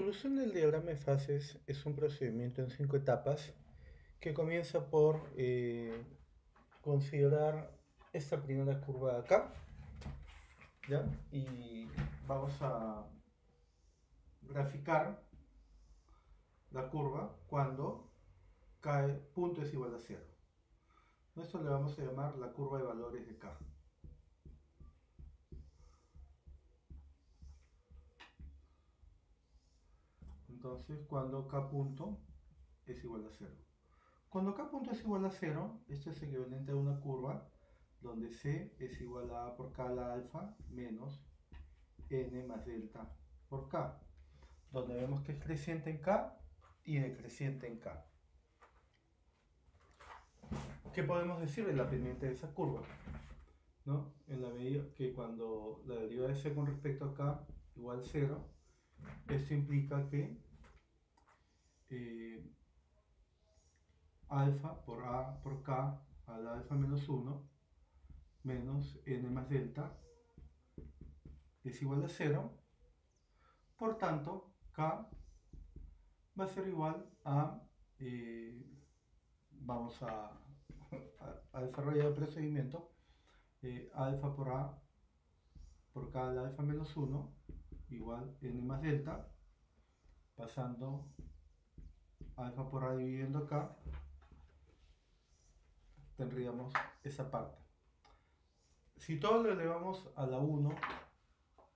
Solución del diagrama de fases es un procedimiento en 5 etapas que comienza por considerar esta primera curva de acá, ¿ya? Y vamos a graficar la curva cuando cae punto es igual a cero. Esto le vamos a llamar la curva de valores de K. Entonces, cuando K punto es igual a cero. Cuando K punto es igual a cero, esto es equivalente a una curva donde C es igual a A por K a la alfa menos N más delta por K, donde vemos que es creciente en K y decreciente en K. ¿Qué podemos decir de la pendiente de esa curva? ¿No? En la medida que cuando la derivada de C con respecto a K igual a 0, esto implica que eh, alfa por A por K a la alfa menos 1 menos N más delta es igual a 0. Por tanto, K va a ser igual a, vamos a desarrollar el procedimiento, alfa por A por K a la alfa menos 1 igual N más delta, pasando alfa por A dividiendo acá, tendríamos esa parte. Si todo lo elevamos a la 1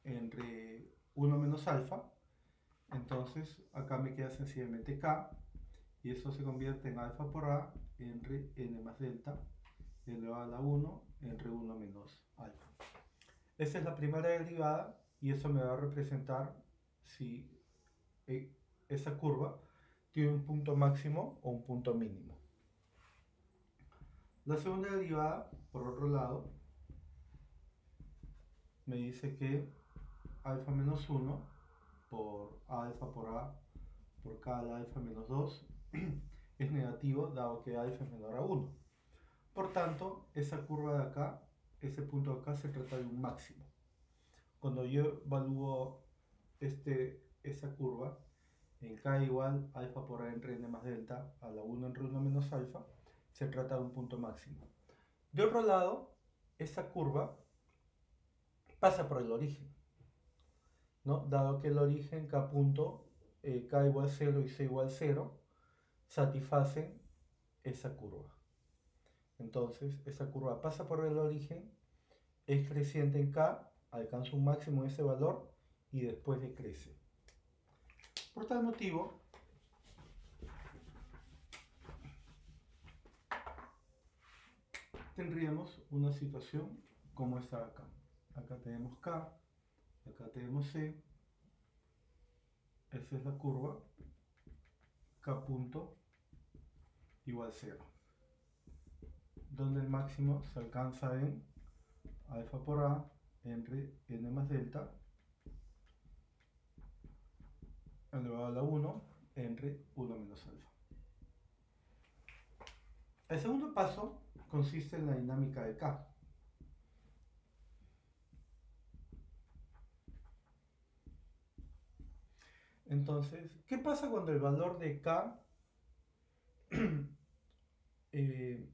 entre 1 menos alfa, entonces acá me queda sencillamente K, y eso se convierte en alfa por A entre N más delta elevado a la 1 entre 1 menos alfa. Esa es la primera derivada y eso me va a representar si esa curva tiene un punto máximo o un punto mínimo. La segunda derivada, por otro lado, me dice que alfa menos 1 por alfa por A por K a la alfa menos 2 es negativo dado que alfa es menor a 1. Por tanto, esa curva de acá, ese punto de acá se trata de un máximo. Cuando yo evalúo esa curva en K igual alfa por A entre N más delta a la 1 entre 1 menos alfa, se trata de un punto máximo. De otro lado, esa curva pasa por el origen, ¿no? Dado que el origen K punto, K igual 0 y C igual 0, satisfacen esa curva. Entonces, esa curva pasa por el origen, es creciente en K, alcanza un máximo en ese valor y después decrece. Por tal motivo, tendríamos una situación como esta de acá. Acá tenemos K, acá tenemos C, esa es la curva, K punto igual 0, donde el máximo se alcanza en alfa por A entre N más delta elevado a la 1 entre 1 menos alfa. El segundo paso consiste en la dinámica de K. Entonces, ¿qué pasa cuando el valor de K eh,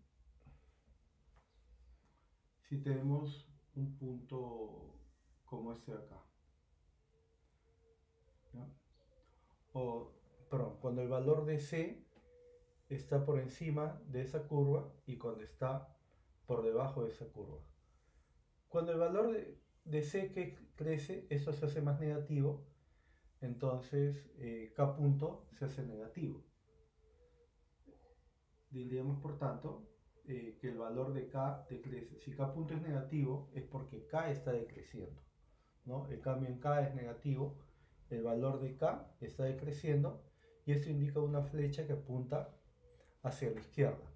si tenemos un punto como este de acá? ¿Ya? O, perdón, cuando el valor de C está por encima de esa curva y cuando está por debajo de esa curva. Cuando el valor de C que crece, esto se hace más negativo, entonces K punto se hace negativo. Diríamos, por tanto, que el valor de K decrece. Si K punto es negativo, es porque K está decreciendo, ¿no? El cambio en K es negativo, el valor de K está decreciendo y esto indica una flecha que apunta hacia la izquierda.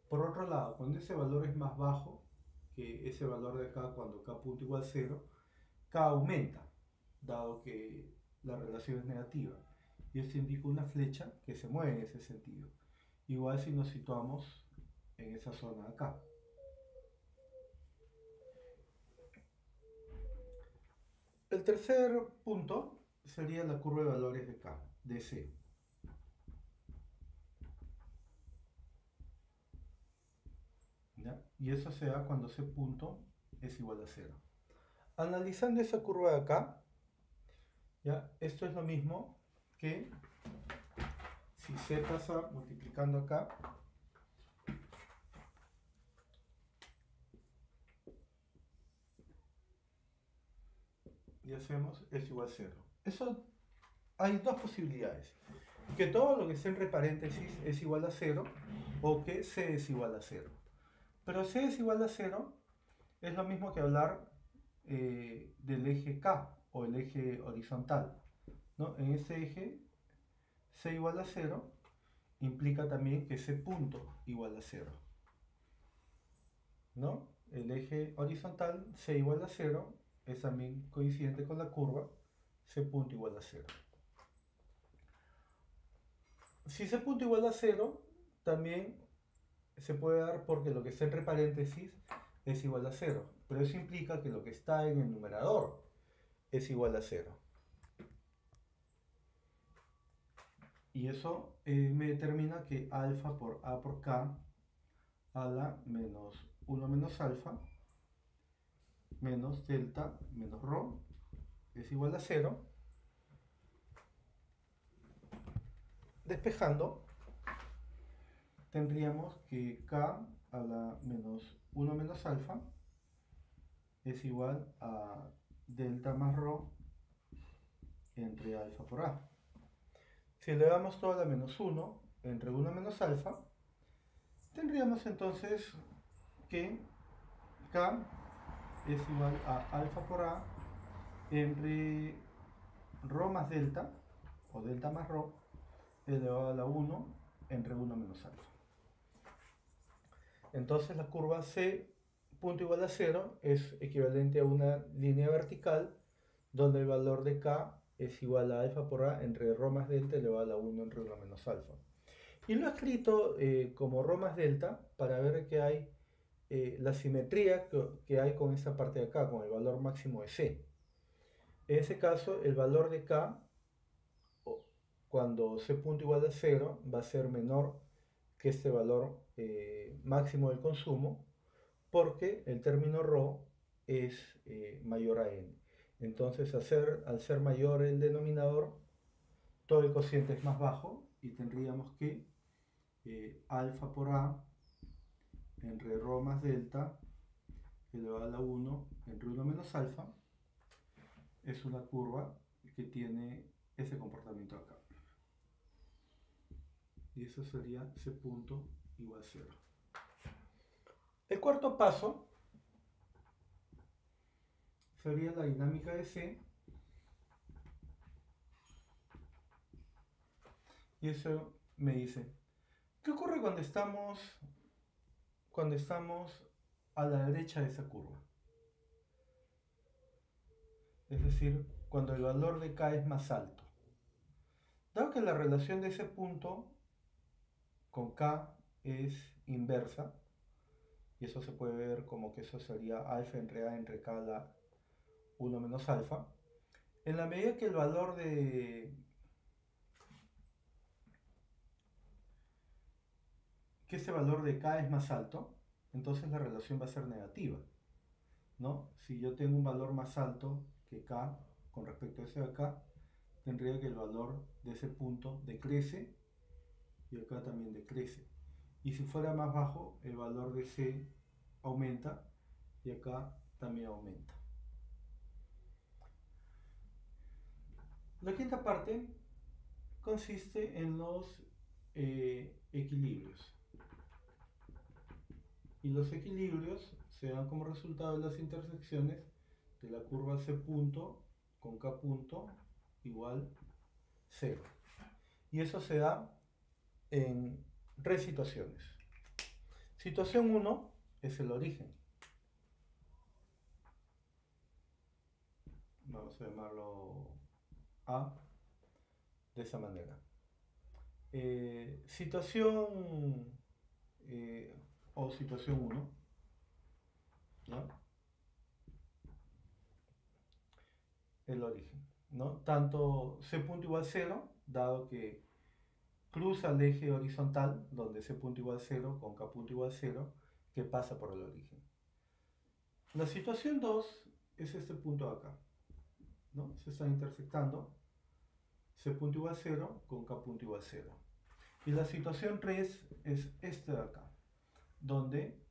Por otro lado, cuando ese valor es más bajo que ese valor de acá, cuando K punto igual 0, K aumenta, dado que la relación es negativa. Y esto indica una flecha que se mueve en ese sentido. Igual si nos situamos en esa zona de acá. El tercer punto sería la curva de valores de K, de C. ¿Ya? Y eso se da cuando C punto es igual a 0. Analizando esa curva de acá, ¿ya? Esto es lo mismo que si C pasa multiplicando acá, y hacemos es igual a 0. Eso hay dos posibilidades. Que todo lo que esté entre paréntesis es igual a 0 o que C es igual a 0. Pero C es igual a 0 es lo mismo que hablar del eje K o el eje horizontal, ¿no? En ese eje C igual a 0 implica también que C punto igual a 0, ¿no? El eje horizontal C igual a 0 es también coincidente con la curva C punto igual a 0. Si C punto igual a 0, también se puede dar porque lo que está entre paréntesis es igual a 0. Pero eso implica que lo que está en el numerador es igual a 0. Y eso me determina que alfa por A por K a la menos 1 menos alfa menos delta menos rho es igual a 0. Despejando, tendríamos que K a la menos 1 menos alfa es igual a delta más rho entre alfa por A. Si elevamos todo a la menos 1 entre 1 menos alfa, tendríamos entonces que K es igual a alfa por A entre rho más delta, o delta más rho, elevado a la 1 entre 1 menos alfa. Entonces la curva C punto igual a 0 es equivalente a una línea vertical donde el valor de K es igual a alfa por A entre rho más delta elevado a la 1 entre 1 menos alfa. Y lo he escrito como rho más delta para ver que hay la simetría que hay con esta parte de acá, con el valor máximo de C. En ese caso, el valor de K, cuando C punto igual a 0, va a ser menor que este valor máximo del consumo, porque el término ρ es mayor a n. Entonces, al ser mayor el denominador, todo el cociente es más bajo y tendríamos que alfa por A entre ρ más delta elevado a la 1 entre 1 menos alfa es una curva que tiene ese comportamiento acá. Y eso sería C punto igual a 0. El cuarto paso sería la dinámica de C. Y eso me dice, ¿qué ocurre cuando estamos a la derecha de esa curva? Es decir, cuando el valor de K es más alto. Dado que la relación de ese punto con K es inversa, y eso se puede ver como que eso sería alfa entre A entre K a la 1 menos alfa, en la medida que el valor que ese valor de K es más alto, entonces la relación va a ser negativa, ¿no? Si yo tengo un valor más alto que K con respecto a ese de acá, tendría que el valor de ese punto decrece y acá también decrece. Y si fuera más bajo, el valor de C aumenta y acá también aumenta. La quinta parte consiste en los equilibrios. Y los equilibrios se dan como resultado de las intersecciones de la curva C punto con K punto igual 0. Y eso se da en tres situaciones. Situación 1 es el origen. Vamos a llamarlo A de esa manera. Situación o situación 1, ¿no? El origen. ¿no? Tanto C punto igual 0, dado que cruza el eje horizontal, donde C punto igual 0 con K punto igual 0, que pasa por el origen. La situación 2 es este punto de acá, ¿no? Se están intersectando C punto igual 0 con K punto igual 0. Y la situación 3 es este de acá, donde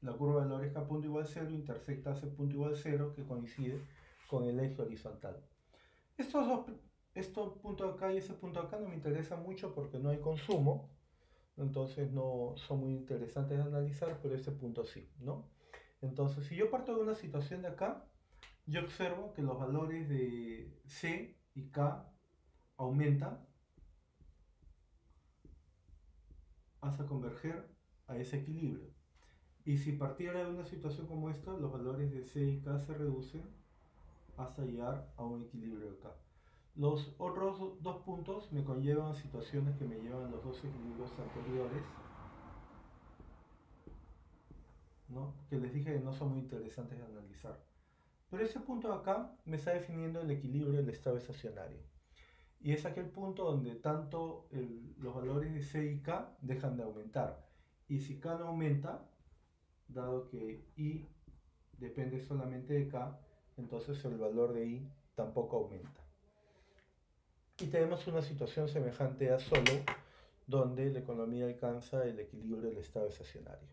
la curva de valores K punto igual 0 intersecta C punto igual 0, que coincide con el eje horizontal. Estos puntos acá y ese punto acá no me interesan mucho porque no hay consumo, entonces no son muy interesantes de analizar, pero ese punto sí, ¿no? Entonces, si yo parto de una situación de acá, yo observo que los valores de C y K aumentan hasta converger a ese equilibrio. Y si partiera de una situación como esta, los valores de C y K se reducen hasta llegar a un equilibrio acá. Los otros dos puntos me conllevan a situaciones que me llevan a los dos equilibrios anteriores, ¿no? Que les dije que no son muy interesantes de analizar. Pero ese punto de acá me está definiendo el equilibrio del estado estacionario. Y es aquel punto donde tanto los valores de C y K dejan de aumentar. Y si K no aumenta, dado que I depende solamente de K, entonces el valor de I tampoco aumenta. Y tenemos una situación semejante a solo, donde la economía alcanza el equilibrio del estado estacionario.